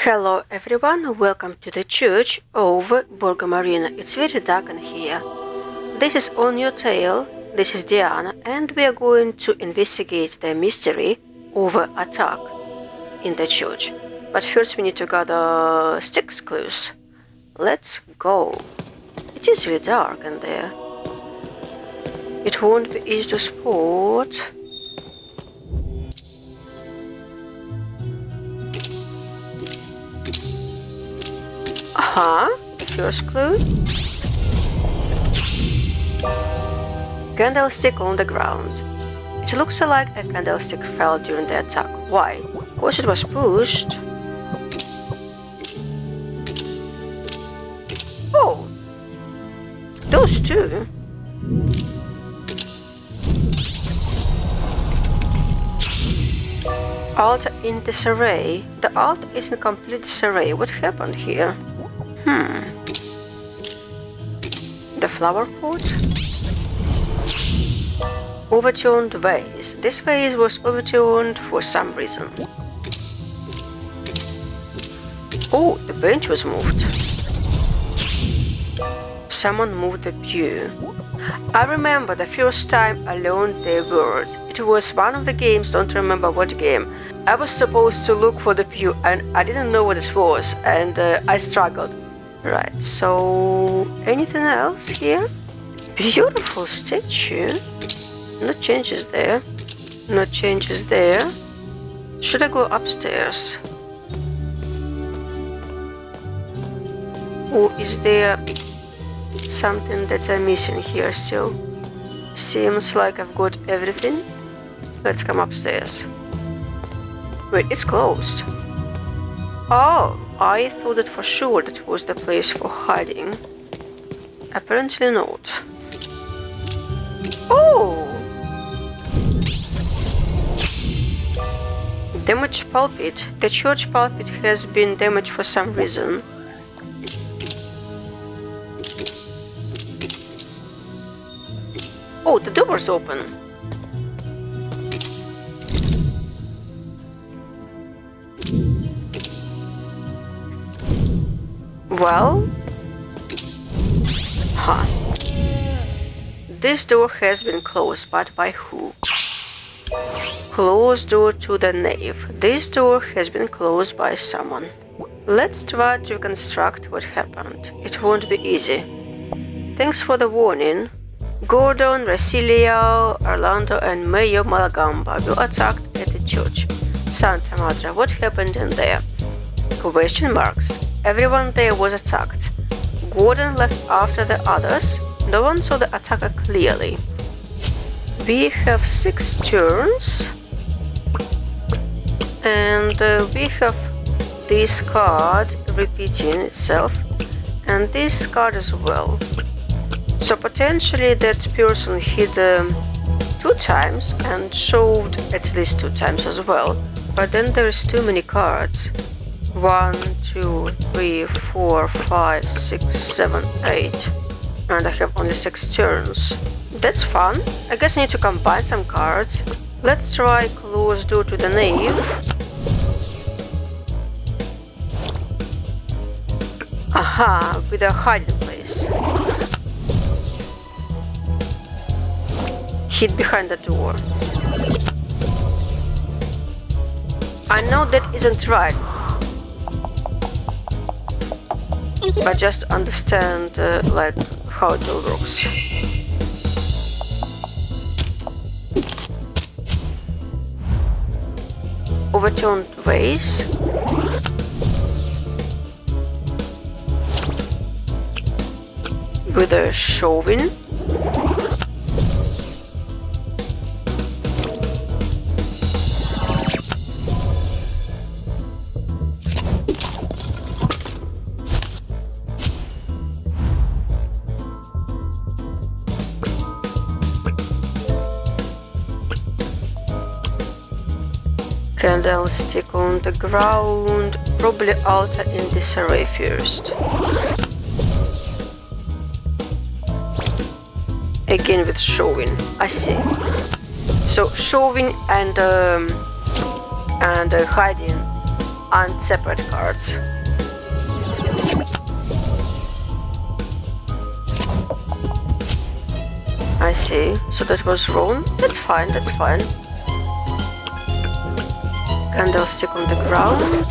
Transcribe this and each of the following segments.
Hello everyone, welcome to the church of Borgo Marina. It's very dark in here. This is On Your Tail, this is Diana, and we are going to investigate the mystery of attack in the church. But first we need to gather sticks clues. Let's go. It is really dark in there. It won't be easy to spot. First clue. Candlestick on the ground. It looks like a candlestick fell during the attack. Why? Because it was pushed. Oh! Those two. Altar in disarray. The altar is in complete disarray. What happened here? The flower pot? Overturned vase. This vase was overturned for some reason. Oh, the bench was moved. Someone moved the pew. I remember the first time I learned the word. It was one of the games, don't remember what game. I was supposed to look for the pew and I didn't know what it was and I struggled. Right, so anything else here? Beautiful statue. No changes there. No changes there. Should I go upstairs? Or is there something that I'm missing here still? Seems like I've got everything. Let's come upstairs. Wait, it's closed. Oh, I thought that for sure that was the place for hiding. Apparently not. Oh! Damaged pulpit. The church pulpit has been damaged for some reason. Oh, the door's open. Well, this door has been closed, but by who? Closed door to the nave. This door has been closed by someone. Let's try to reconstruct what happened. It won't be easy. Thanks for the warning. Gordon, Racilio, Orlando, and Mayor Malagamba were attacked at the church. Santa Madre, what happened in there? Question marks. Everyone there was attacked. Gordon left after the others. No one saw the attacker clearly. We have 6 turns. And we have this card repeating itself. And this card as well. So potentially that person hit 2 times and shoved at least 2 times as well. But then there's too many cards. 1, 2, 3, 4, 5, 6, 7, 8. And I have only 6 turns. That's fun. I guess I need to combine some cards. Let's try close door to the nave. Aha, with a hiding place. Hid behind the door. I know that isn't right. But just understand like how it all works. Overturned vase. With a shoving. Candlestick on the ground, probably altar in disarray first. Again with shoving, I see. So shoving and hiding and separate cards. I see. So that was wrong. That's fine, that's fine. Candlestick on the ground.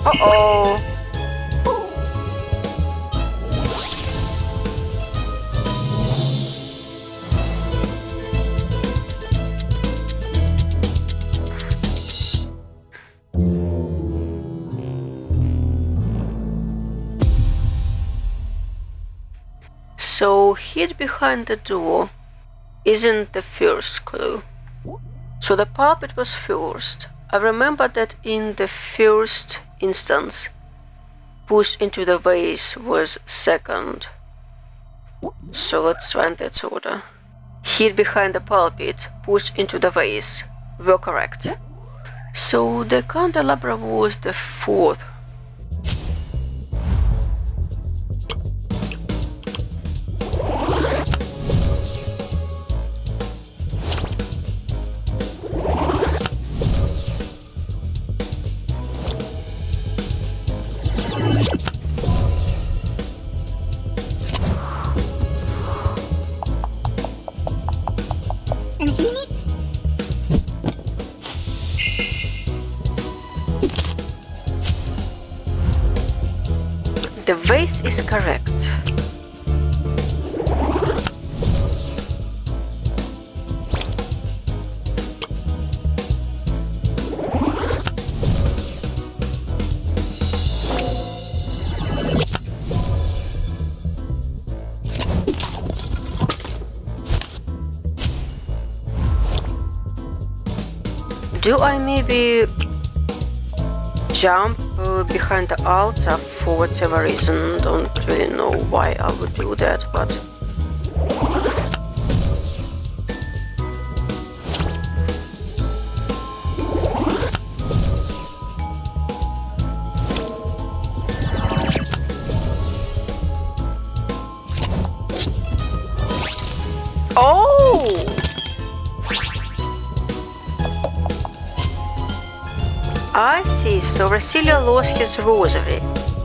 Uh-oh. So hid behind the door isn't the first clue. So the puppet was first. I remember that in the first instance, push into the vase was second. So let's try in that order. Hid behind the pulpit, push into the vase were correct. So the candelabra was the fourth. The vase is correct. Do I maybe jump behind the altar for whatever reason? Don't really know why I would do that, but oh! I see, so Racilio lost his rosary.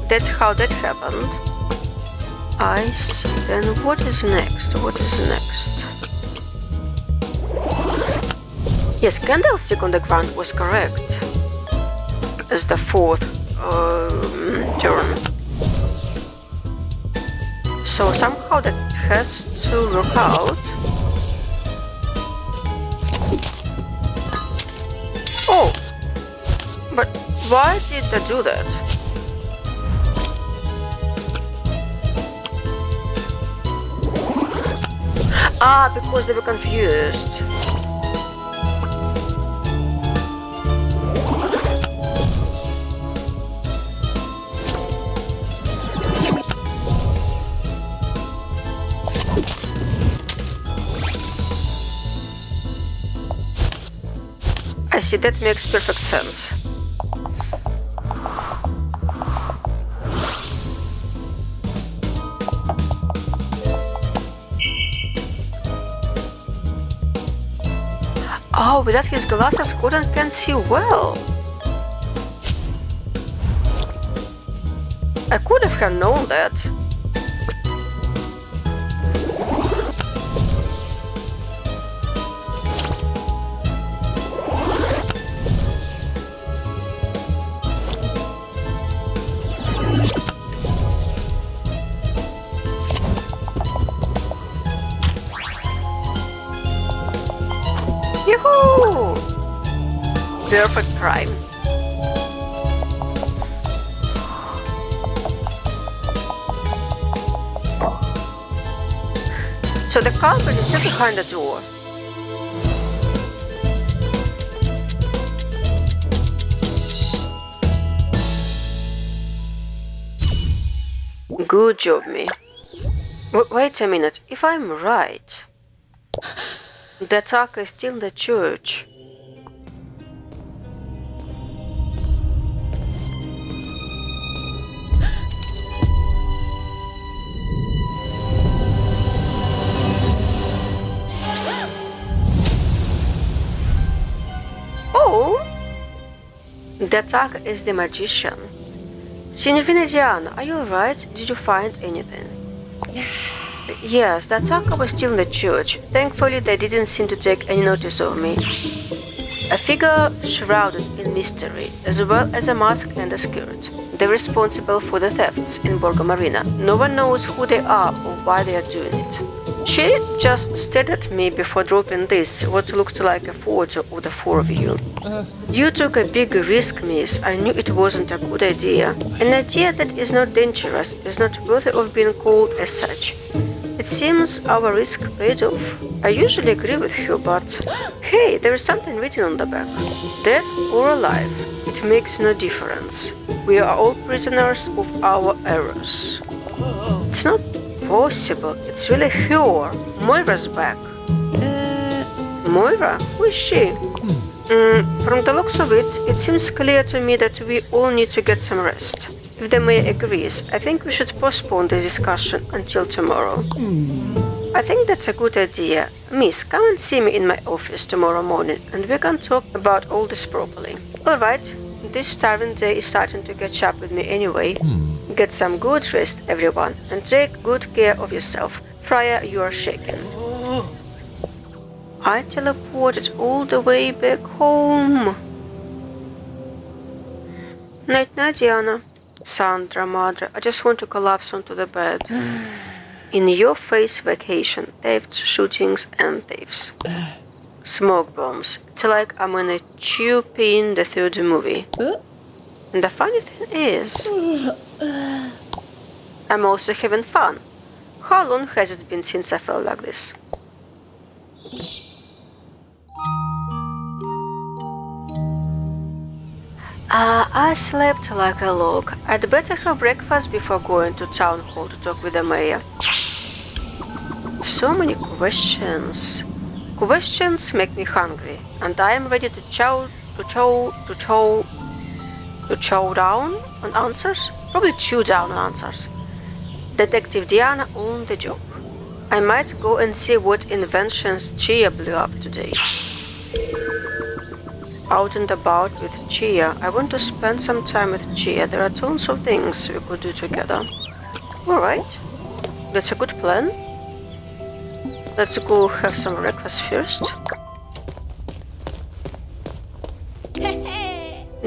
That's how that happened. I see, then what is next? What is next? Yes, candlestick on the ground was correct. As the fourth turn. So somehow that has to work out. Oh! But why did they do that? Ah, because they were confused. I see, that makes perfect sense. Oh, without his glasses, Gordon can't see well. I could have known that. Yoo-hoo! Perfect crime. So the culprit is still behind the door. Good job, me. Wait a minute, if I'm right, the attacker is still in the church. Oh! The attacker is the magician. Signorina Diana, are you alright? Did you find anything? Yes, the attacker was still in the church. Thankfully, they didn't seem to take any notice of me. A figure shrouded in mystery, as well as a mask and a skirt. They're responsible for the thefts in Borgo Marina. No one knows who they are or why they are doing it. She just stared at me before dropping this, what looked like a photo of the four of you. You took a big risk, miss. I knew it wasn't a good idea. An idea that is not dangerous is not worthy of being called as such. It seems our risk paid off. I usually agree with you, but hey, there is something written on the back. Dead or alive, it makes no difference. We are all prisoners of our errors. It's not possible. It's really her. Moira's back. Moira? Who is she? From the looks of it, it seems clear to me that we all need to get some rest. If the mayor agrees, I think we should postpone the discussion until tomorrow. I think that's a good idea. Miss, come and see me in my office tomorrow morning and we can talk about all this properly. Alright, this starving day is starting to catch up with me anyway. Get some good rest, everyone, and take good care of yourself. Friar, you are shaken. I teleported all the way back home. Night-night, Diana. Sandra, madre, I just want to collapse onto the bed. In your face vacation, thefts, shootings, and thieves. Smoke bombs. It's like I'm in a Chupin the third movie. And the funny thing is, I'm also having fun. How long has it been since I felt like this? I slept like a log. I'd better have breakfast before going to town hall to talk with the mayor. So many questions. Questions make me hungry, and I am ready to chow down on answers? Probably chew down on answers. Detective Diana on the job. I might go and see what inventions Chia blew up today. Out and about with Chia. I want to spend some time with Chia. There are tons of things we could do together. Alright, that's a good plan. Let's go have some breakfast first.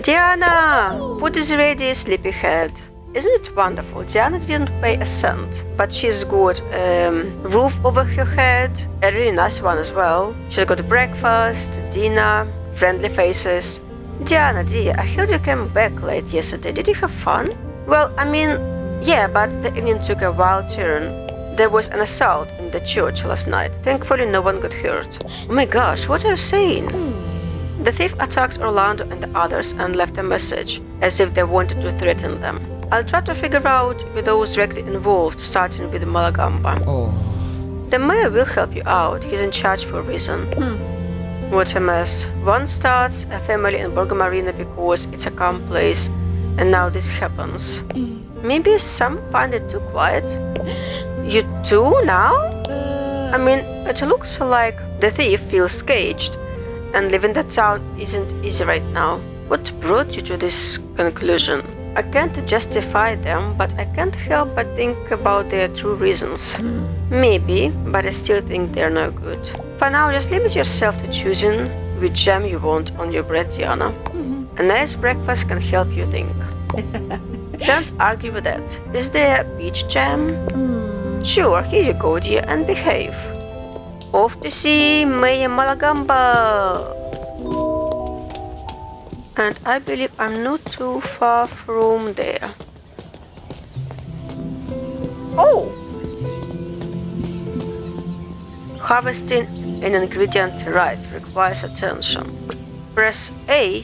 Diana! Food is ready, sleepyhead. Isn't it wonderful? Diana didn't pay a cent, but she's got a roof over her head, a really nice one as well. She's got breakfast, dinner, friendly faces. Diana, dear, I heard you came back late yesterday. Did you have fun? Well, I mean, yeah, but the evening took a wild turn. There was an assault in the church last night. Thankfully, no one got hurt. Oh my gosh, what are you saying? The thief attacked Orlando and the others and left a message, as if they wanted to threaten them. I'll try to figure out with those directly involved, starting with Malagamba. The mayor will help you out. He's in charge for a reason. What a mess. One starts a family in Borgo Marina because it's a calm place, and now this happens. Maybe some find it too quiet. You too now? I mean, it looks like the thief feels caged, and leaving the town isn't easy right now. What brought you to this conclusion? I can't justify them, but I can't help but think about their true reasons. Maybe, but I still think they're no good. For now, just limit yourself to choosing which jam you want on your bread, Diana. A nice breakfast can help you think. Don't argue with that. Is there peach jam? Sure, here you go, dear, and behave. Off to see Mayor Malagamba! And I believe I'm not too far from there. Oh! Harvesting an ingredient right requires attention. Press A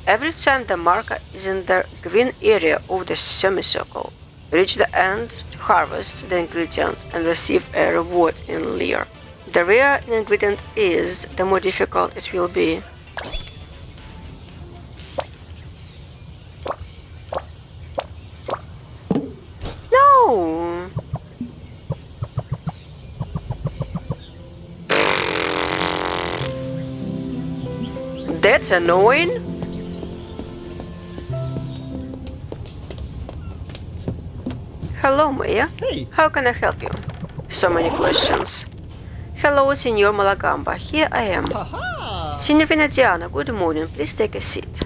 every time the marker is in the green area of the semicircle. Reach the end to harvest the ingredient and receive a reward in Lear. The rarer an ingredient is, the more difficult it will be. No! That's annoying. Hello, Moira. Hey. How can I help you? So many questions. Hello, Signor Malagamba. Here I am. Haha. Signorina Diana, good morning. Please take a seat.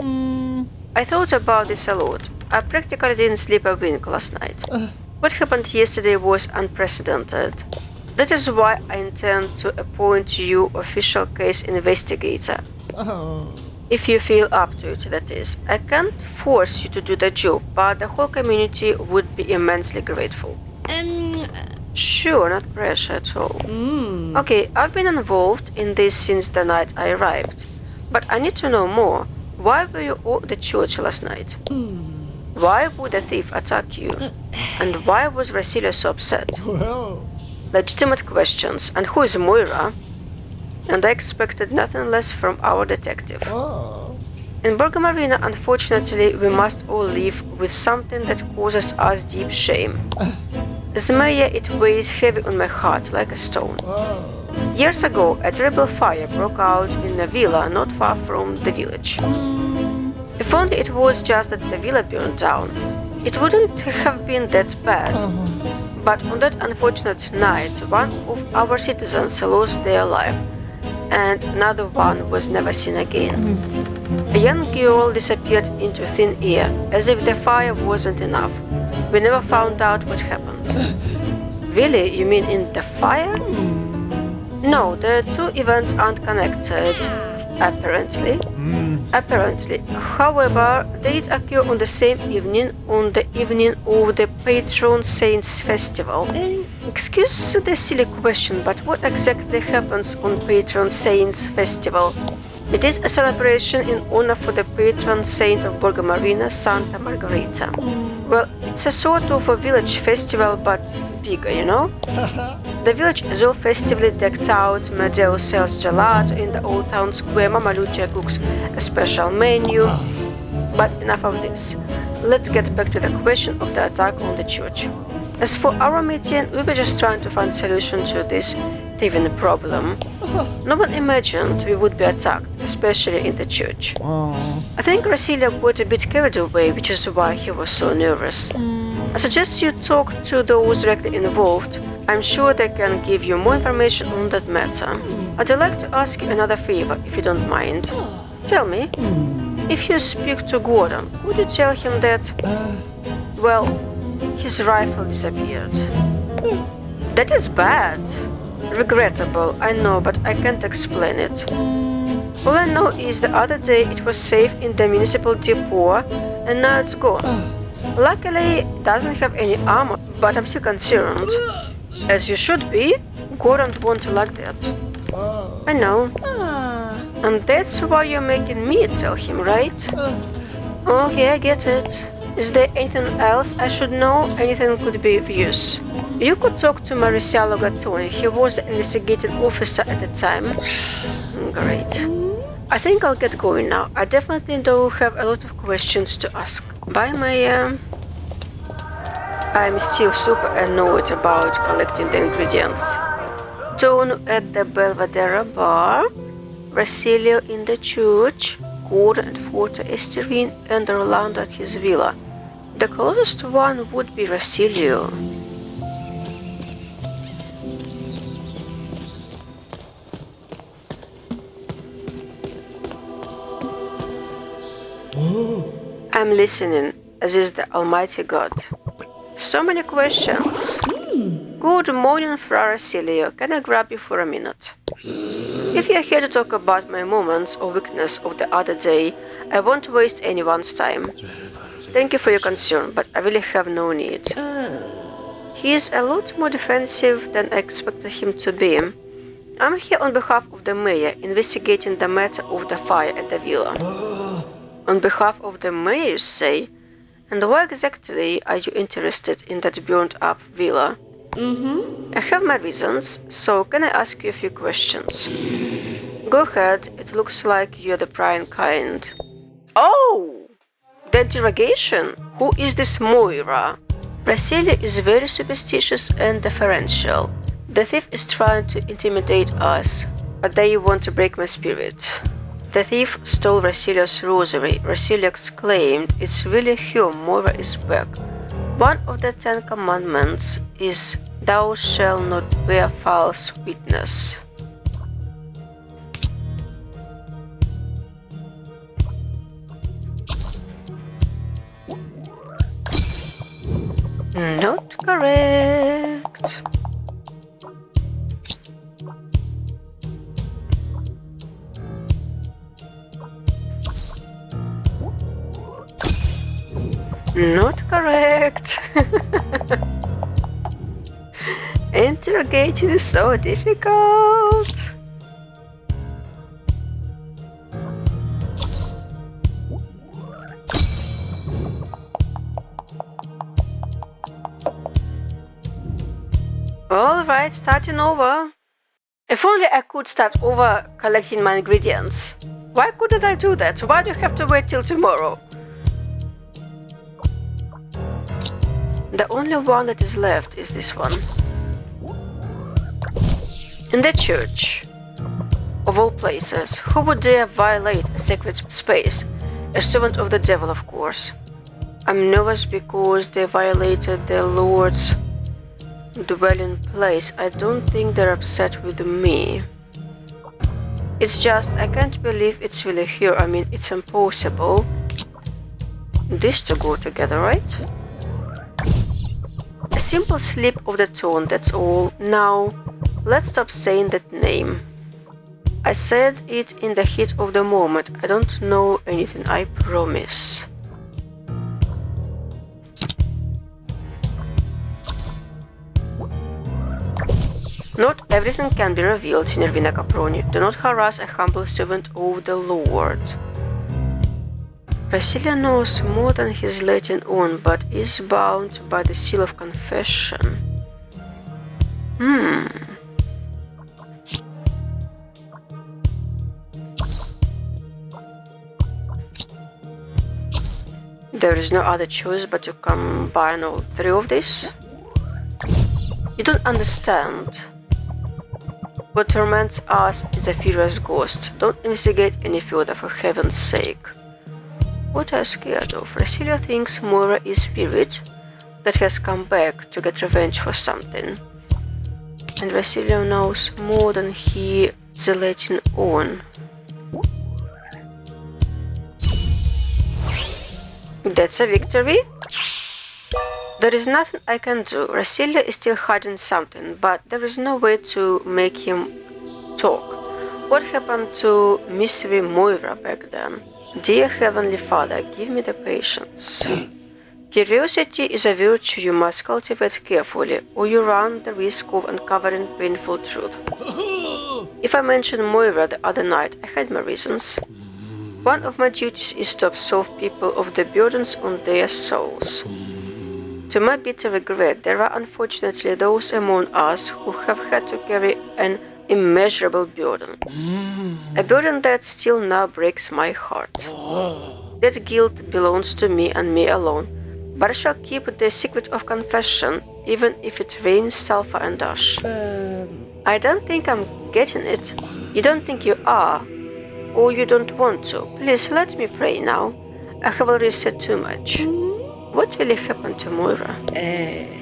I thought about this a lot. I practically didn't sleep a wink last night. What happened yesterday was unprecedented. That is why I intend to appoint you official case investigator. Oh. If you feel up to it, that is. I can't force you to do the job, but the whole community would be immensely grateful. Sure, not pressure at all. Okay, I've been involved in this since the night I arrived. But I need to know more. Why were you all at the church last night? Why would a thief attack you? And why was Racilio so upset? Well. Legitimate questions. And who is Moira? And I expected nothing less from our detective. Oh. In Marina, unfortunately, we must all live with something that causes us deep shame. As mayor, it weighs heavy on my heart like a stone. Oh. Years ago, a terrible fire broke out in a villa not far from the village. If only it was just that the villa burned down, it wouldn't have been that bad. But on that unfortunate night, one of our citizens lost their life, and another one was never seen again. A young girl disappeared into thin air, as if the fire wasn't enough. We never found out what happened. Really? You mean in the fire? No, the two events aren't connected, apparently. Apparently. However, they did occur on the same evening, on the evening of the Patron Saints Festival. Excuse the silly question, but what exactly happens on Patron Saints Festival? It is a celebration in honor for the patron saint of Marina, Santa Margherita. Well, it's a sort of a village festival, but bigger, you know? The village is all festively decked out. Medeo sells gelato in the old town square. Mama Lucia cooks a special menu. But enough of this. Let's get back to the question of the attack on the church. As for our meeting, we were just trying to find a solution to this thieving problem. No one imagined we would be attacked, especially in the church. I think Racilio got a bit carried away, which is why he was so nervous. I suggest you talk to those directly involved. I'm sure they can give you more information on that matter. I'd like to ask you another favor, if you don't mind. Tell me, if you speak to Gordon, could you tell him that, well, his rifle disappeared? That is bad. Regrettable, I know, but I can't explain it. All I know is the other day it was safe in the municipal depot, and now it's gone. Luckily, it doesn't have any armor, but I'm still concerned. As you should be. Gordon won't like that. I know. And that's why you're making me tell him, right? Okay, I get it. Is there anything else I should know? Anything could be of use. You could talk to Mariciano Gattoni. He was the investigating officer at the time. Great. I think I'll get going now. I definitely do have a lot of questions to ask. Bye, Maya. I'm still super annoyed about collecting the ingredients. Dawn at the Belvedere bar, Racilio in the church, Gordon at Fort Esterine, and Orlando at his villa. The closest one would be Racilio. I'm listening, as is the Almighty God. So many questions. Good morning, Fra Racilio. Can I grab you for a minute? If you're here to talk about my moments or weakness of the other day, I won't waste anyone's time. Thank you for your concern, but I really have no need. He is a lot more defensive than I expected him to be. I'm here on behalf of the mayor, investigating the matter of the fire at the villa. On behalf of the mayor, you say? And why exactly are you interested in that burned-up villa? I have my reasons, so can I ask you a few questions? Go ahead, it looks like you're the prying kind. Oh! The interrogation? Who is this Moira? Racilio is very superstitious and deferential. The thief is trying to intimidate us, but they want to break my spirit. The thief stole Racilio's rosary. Racilio exclaimed, "It's really here, Moira is back." One of the 10 commandments is, "Thou shalt not bear false witness." Not correct. Not correct. Interrogating is so difficult. Alright, starting over. If only I could start over collecting my ingredients. Why couldn't I do that? Why do you have to wait till tomorrow? The only one that is left is this one. In the church. Of all places, who would dare violate a sacred space? A servant of the devil, of course. I'm nervous because they violated their Lord's dwelling place. I don't think they're upset with me. It's just, I can't believe it's really here. I mean, it's impossible. These two go together, right? A simple slip of the tongue, that's all. Now, let's stop saying that name. I said it in the heat of the moment. I don't know anything, I promise. Not everything can be revealed, Nervina Caproni. Do not harass a humble servant of the Lord. Racilio knows more than he's letting on, but is bound by the seal of confession. There is no other choice but to combine all three of these? You don't understand. What torments us is a furious ghost. Don't investigate any further, for heaven's sake. What are you scared of? Racilio thinks Moira is spirit that has come back to get revenge for something. And Racilio knows more than he is letting on. That's a victory? There is nothing I can do. Racilio is still hiding something, but there is no way to make him talk. What happened to Mystery Moira back then? Dear Heavenly Father, give me the patience. Curiosity is a virtue you must cultivate carefully, or you run the risk of uncovering painful truth. If I mentioned Moira the other night, I had my reasons. One of my duties is to absolve people of the burdens on their souls. To my bitter regret, there are unfortunately those among us who have had to carry an immeasurable burden. A burden that still now breaks my heart. That guilt belongs to me and me alone, but I shall keep the secret of confession, even if it rains sulfur and ash. I don't think I'm getting it. You don't think you are, or you don't want to. Please let me pray now. I have already said too much. What really happened to Moira?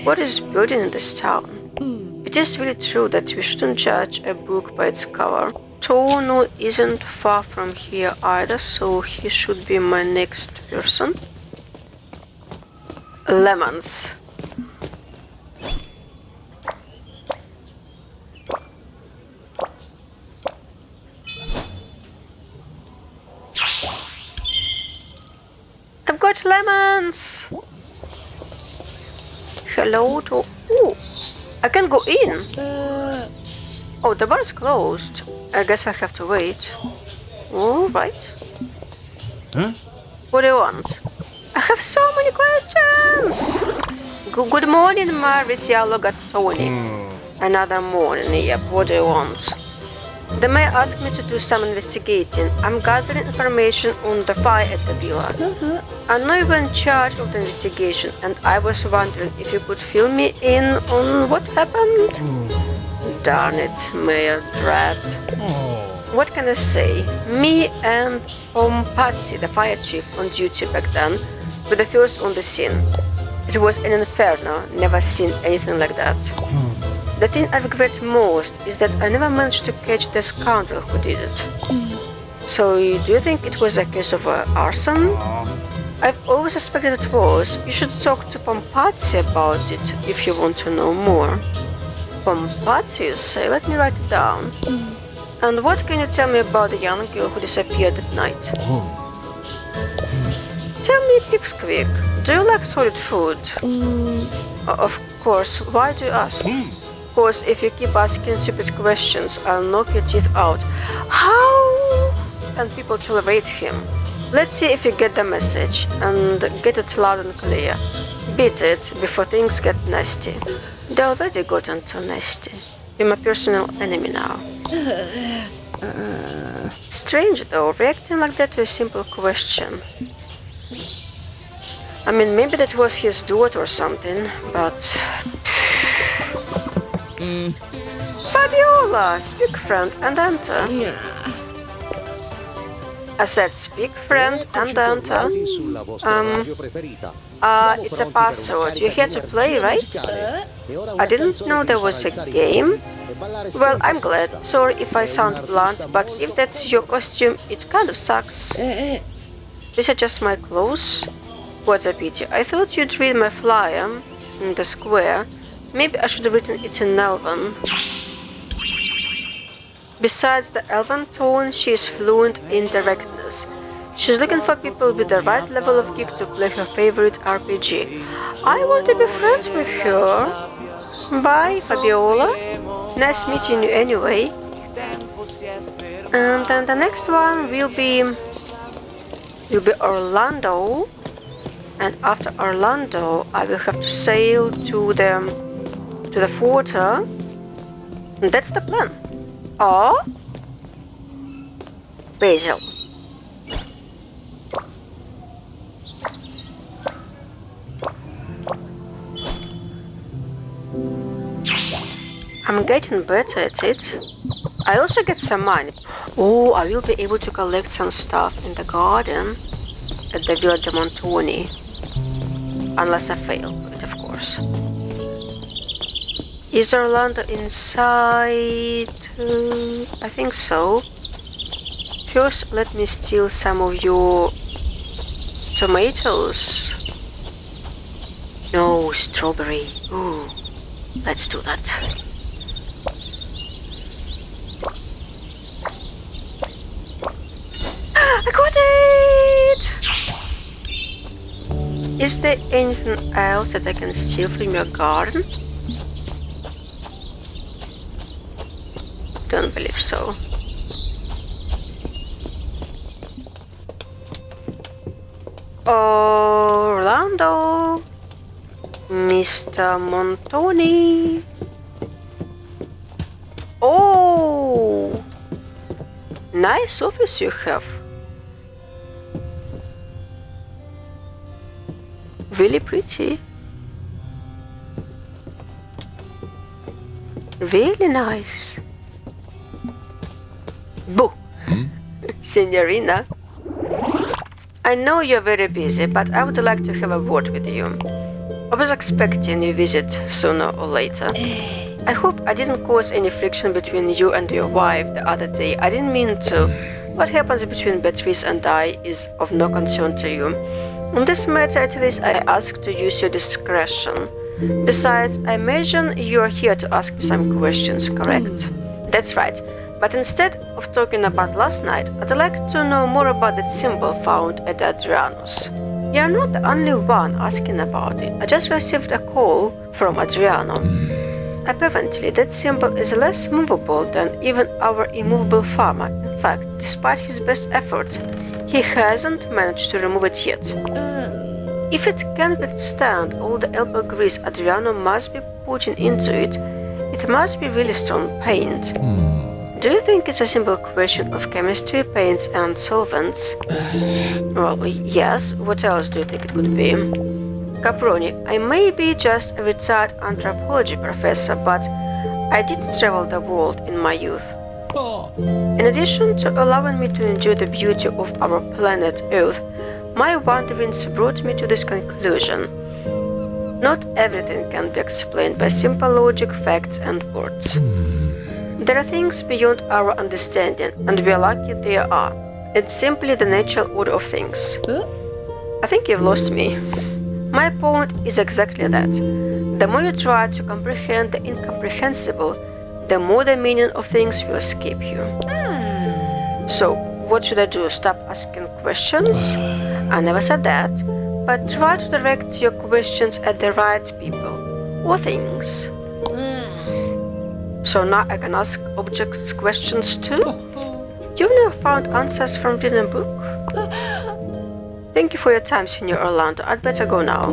What is burning in this town? It is really true that we shouldn't judge a book by its cover. Tono isn't far from here either, so he should be my next person. Lemons. I've got lemons! Hello to... Ooh! I can go in! Oh, the bar is closed. I guess I'll have to wait. Alright. Huh? What do you want? I have so many questions! Good morning, Racilio Gattoni. Another morning, yep, what do you want? They may ask me to do some investigating. I'm gathering information on the fire at the villa. I know you were in charge of the investigation, and I was wondering if you could fill me in on what happened. Darn it, Mayor Drat. What can I say? Me and Patsy, the fire chief on duty back then, were the first on the scene. It was an inferno, never seen anything like that. The thing I regret most is that I never managed to catch the scoundrel who did it. So, do you think it was a case of arson? I've always suspected it was. You should talk to Pompazzi about it if you want to know more. Pompazzi, you say? Let me write it down. And what can you tell me about the young girl who disappeared at night? Tell me, Pipsqueak, do you like solid food? Of course, why do you ask? Because if you keep asking stupid questions, I'll knock your teeth out. How can people tolerate him? Let's see if you get the message, and get it loud and clear. Beat it before things get nasty. They already gotten too nasty. You're my personal enemy now. Strange though, reacting like that to a simple question. I mean, maybe that was his daughter or something, but... Fabiola, speak friend and enter. I said speak friend and enter. It's a password. You're here to play, right? I didn't know there was a game. Well, I'm glad. Sorry if I sound blunt, but if that's your costume, it kind of sucks. These are just my clothes. What a pity. I thought you'd read my flyer in the square. Maybe I should have written it in Elven. Besides the Elven tone, she is fluent in directness. She's looking for people with the right level of geek to play her favorite RPG. I want to be friends with her. Bye, Fabiola. Nice meeting you anyway. And then the next one will be Orlando. And after Orlando, I will have to sail to the fort. And that's the plan. Or Basil. I'm getting better at it. I also get some money. Oh, I will be able to collect some stuff in the garden at the Villa de Montoni. Unless I fail, but of course. Is Orlando inside? I think so. First, let me steal some of your tomatoes. No, strawberry. Ooh, let's do that. I got it! Is there anything else that I can steal from your garden? Don't believe so. Orlando, Mr. Montoni. Oh, nice office you have. Really pretty. Really nice. Boo! Signorina. I know you're very busy, but I would like to have a word with you. I was expecting your visit sooner or later. I hope I didn't cause any friction between you and your wife the other day. I didn't mean to. What happens between Beatrice and I is of no concern to you. On this matter, at least, I ask to use your discretion. Besides, I imagine you are here to ask me some questions, correct? That's right. But instead of talking about last night, I'd like to know more about that symbol found at Adriano's. You're not the only one asking about it. I just received a call from Adriano. Apparently, that symbol is less movable than even our immovable farmer. In fact, despite his best efforts, he hasn't managed to remove it yet. If it can withstand all the elbow grease Adriano must be putting into it, it must be really strong paint. Do you think it's a simple question of chemistry, paints, and solvents? Well, yes. What else do you think it could be? Caproni, I may be just a retired anthropology professor, but I did travel the world in my youth. In addition to allowing me to enjoy the beauty of our planet Earth, my wanderings brought me to this conclusion. Not everything can be explained by simple logic, facts, and words. There are things beyond our understanding, and we are lucky there are. It's simply the natural order of things. I think you've lost me. My point is exactly that. The more you try to comprehend the incomprehensible, the more the meaning of things will escape you. So, what should I do? Stop asking questions? I never said that, but try to direct your questions at the right people or things. So now I can ask objects questions too? You've never found answers from reading a book? Thank you for your time, Senior Orlando. I'd better go now.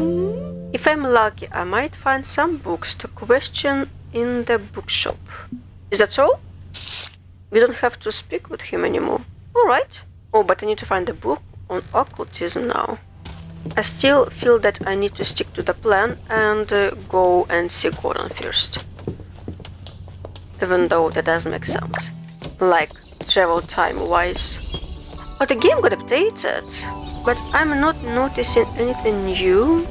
If I'm lucky, I might find some books to question in the bookshop. Is that all? We don't have to speak with him anymore. Alright. Oh, but I need to find a book on occultism now. I still feel that I need to stick to the plan and go and see Gordon first. Even though that doesn't make sense. Like, travel time-wise. But the game got updated. But I'm not noticing anything new.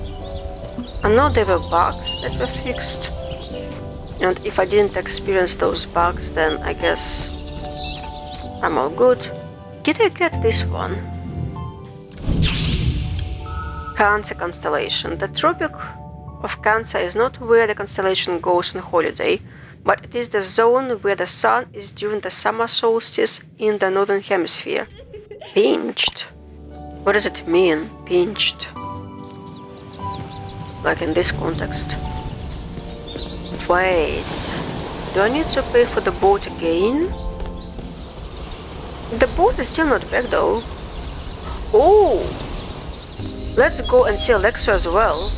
I know there were bugs that were fixed. And if I didn't experience those bugs, then I guess I'm all good. Did I get this one? Cancer constellation. The Tropic of Cancer is not where the constellation goes on holiday, but it is the zone where the sun is during the summer solstice in the northern hemisphere. Pinched. What does it mean, pinched? Like in this context. Wait, do I need to pay for the boat again? The boat is still not back though. Oh! Let's go and see Alexio as well.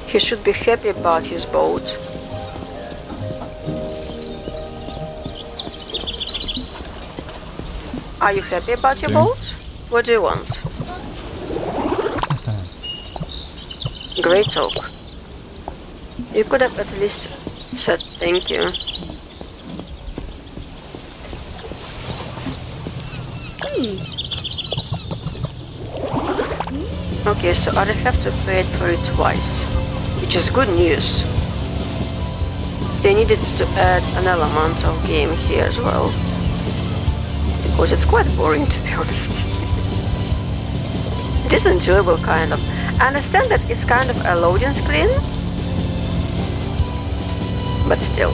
He should be happy about his boat. Are you happy about your boat? What do you want? Great talk. You could have at least said thank you. Okay, so I have to pay it for it twice, which is good news. They needed to add an element of game here as well, because it's quite boring, to be honest. It is enjoyable, kind of. I understand that it's kind of a loading screen, but still.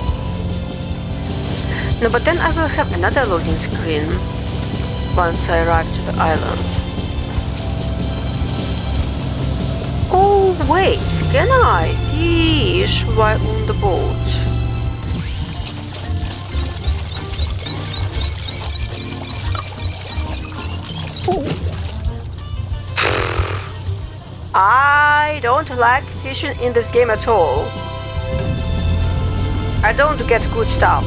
No, but then I will have another loading screen once I arrive to the island. Oh wait, can I fish while on the boat? I don't like fishing in this game at all. I don't get good stuff.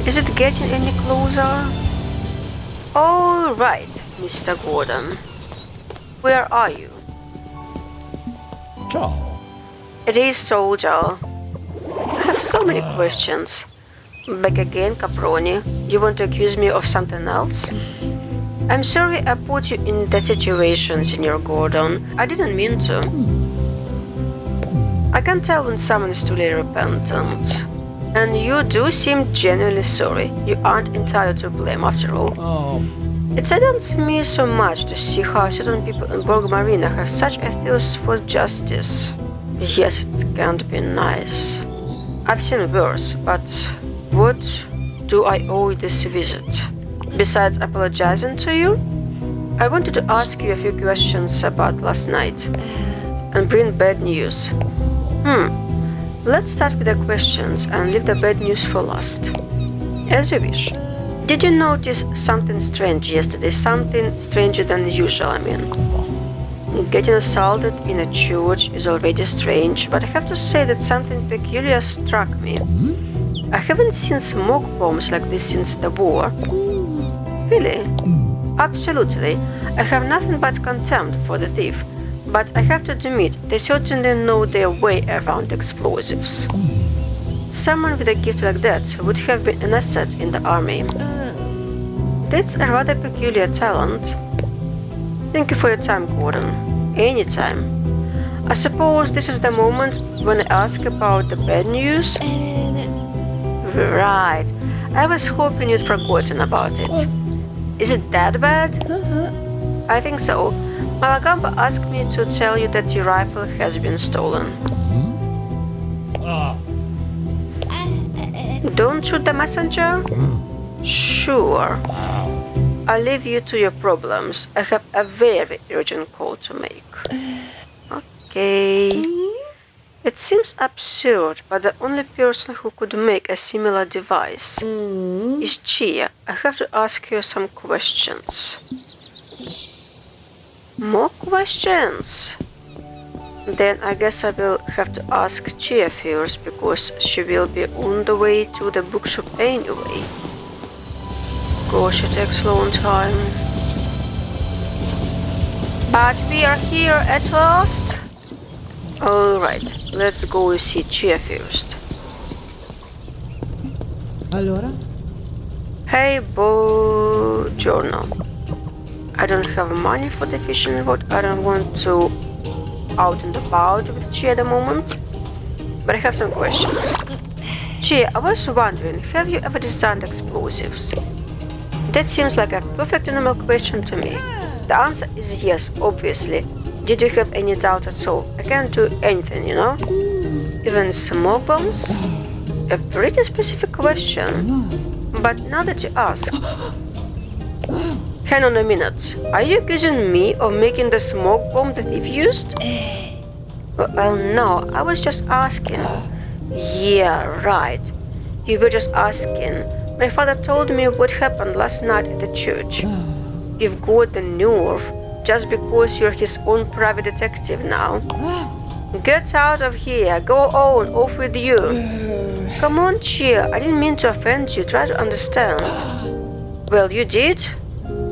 Is it getting any closer? Alright, Mr. Gordon. Where are you? Ciao. It is Soldier. I have so many questions. Back again, Caproni. You want to accuse me of something else? I'm sorry I put you in that situation, Senior Gordon. I didn't mean to. I can tell when someone is truly repentant. And you do seem genuinely sorry. You aren't entirely to blame after all. It saddens me so much to see how certain people in Borg Marina have such a thirst for justice. Yes, it can't be nice. I've seen worse, but what do I owe this visit? Besides apologizing to you, I wanted to ask you a few questions about last night. and bring bad news. Let's start with the questions and leave the bad news for last. As you wish. Did you notice something strange yesterday? Something stranger than usual, I mean. Getting assaulted in a church is already strange, but I have to say that something peculiar struck me. I haven't seen smoke bombs like this since the war. Really? Absolutely. I have nothing but contempt for the thief, but I have to admit, they certainly know their way around explosives. Someone with a gift like that would have been an asset in the army. That's a rather peculiar talent. Thank you for your time, Gordon. Anytime. I suppose this is the moment when I ask about the bad news? Right. I was hoping you'd forgotten about it. Is it that bad? I think so. Malagamba asked me to tell you that your rifle has been stolen. Don't shoot the messenger? Sure. I'll leave you to your problems. I have a very urgent call to make. Okay. It seems absurd, but the only person who could make a similar device is Chia. I have to ask her some questions. More questions? Then I guess I will have to ask Chia first, because she will be on the way to the bookshop anyway. Gosh, it takes a long time. But we are here at last. Alright, let's go see Chia first. Allora? Hey, Buongiorno. I don't have money for the fishing rod. I don't want to out and about with Chia at the moment, but I have some questions. Chia, I was wondering, have you ever designed explosives? That seems like a perfect normal question to me. The answer is yes, obviously. Did you have any doubt at all? I can't do anything, you know? Even smoke bombs? A pretty specific question. But now that you ask... Hang on a minute. Are you accusing me of making the smoke bomb the thief used? Well, no, I was just asking. Yeah, right. You were just asking. My father told me what happened last night at the church. You've got the nerve, just because you're his own private detective now. Get out of here. Go on, off with you. Come on, Chia. I didn't mean to offend you. Try to understand. Well, you did.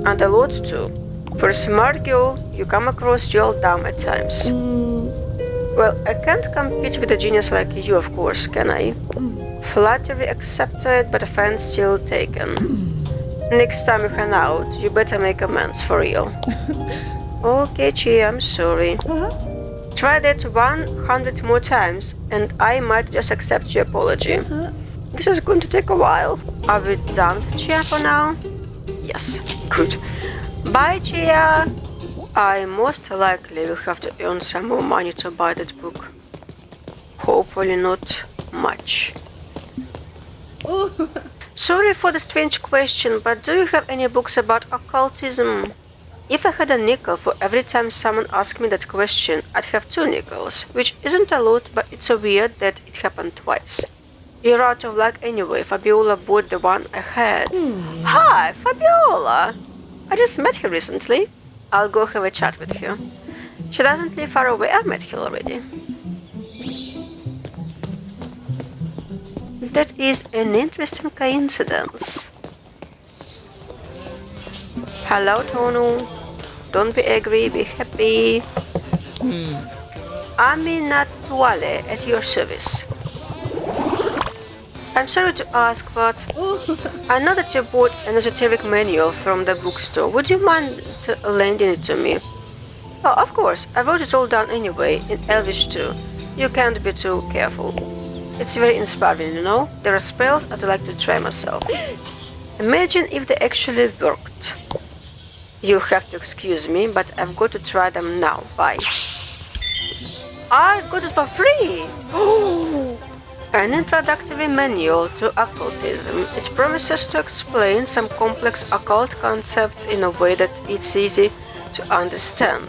And a lot too. For a smart girl, you come across real dumb at times. Well, I can't compete with a genius like you, of course, can I? Flattery accepted, but offense still taken. Next time you hang out, you better make amends for real. Okay, Chia, I'm sorry. Try that 100 more times, and I might just accept your apology. This is going to take a while. Are we done with Chia for now? Yes, good. Bye, Chia! I most likely will have to earn some more money to buy that book. Hopefully not much. Sorry for the strange question, but do you have any books about occultism? If I had a nickel for every time someone asked me that question, I'd have 2 nickels, which isn't a lot, but it's so weird that it happened twice. You're out of luck anyway. Fabiola bought the one I had. Hi, Fabiola! I just met her recently. I'll go have a chat with her. She doesn't live far away. I met her already. That is an interesting coincidence. Hello, Tonu. Don't be angry, be happy. Aminatuale at your service. I'm sorry to ask, but I know that you bought an esoteric manual from the bookstore. Would you mind lending it to me? Oh, of course. I wrote it all down anyway, in Elvish too. You can't be too careful. It's very inspiring, you know? There are spells I'd like to try myself. Imagine if they actually worked. You'll have to excuse me, but I've got to try them now. Bye. I've got it for free! An introductory manual to occultism. It promises to explain some complex occult concepts in a way that it's easy to understand.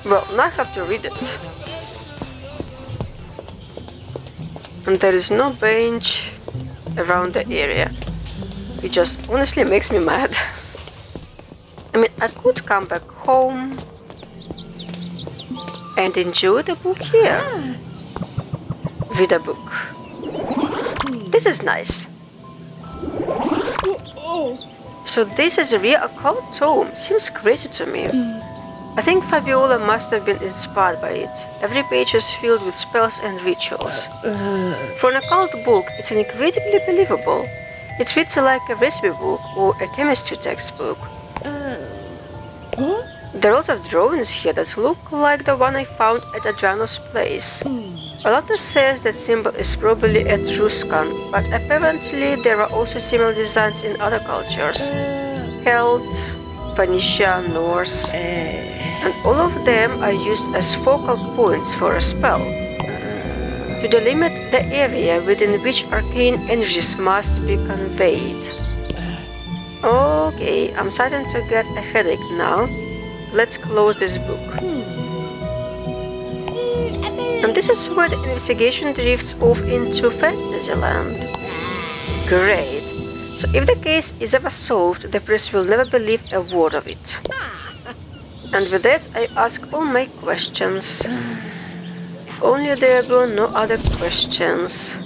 Well, now I have to read it. And there is no bench around the area. It just honestly makes me mad. I mean, I could come back home and enjoy the book here. Read a book. This is nice. So this is a real occult tome. Seems crazy to me. I think Fabiola must have been inspired by it. Every page is filled with spells and rituals. For an occult book, it's incredibly believable. It reads like a recipe book or a chemistry textbook. There are a lot of drawings here that look like the one I found at Adriano's place. Alata says that symbol is probably Etruscan, but apparently there are also similar designs in other cultures. Celt, Phoenicia, Norse, and all of them are used as focal points for a spell, to delimit the area within which arcane energies must be conveyed. Okay, I'm starting to get a headache now. Let's close this book. And this is where the investigation drifts off into Fantasyland. Great. So if the case is ever solved, the press will never believe a word of it. And with that, I ask all my questions. If only there were no other questions.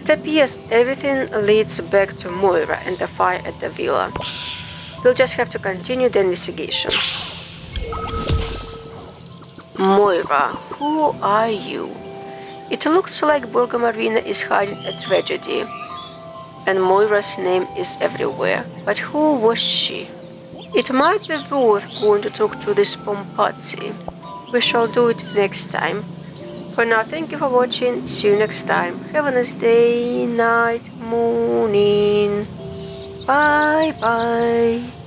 It appears everything leads back to Moira and the fire at the villa. We'll just have to continue the investigation. Moira, who are you? It looks like Borgo Marina is hiding a tragedy, and Moira's name is everywhere. But who was she? It might be worth going to talk to this Pompazzi. We shall do it next time. For now, thank you for watching. See you next time. Have a nice day, night, morning. Bye bye.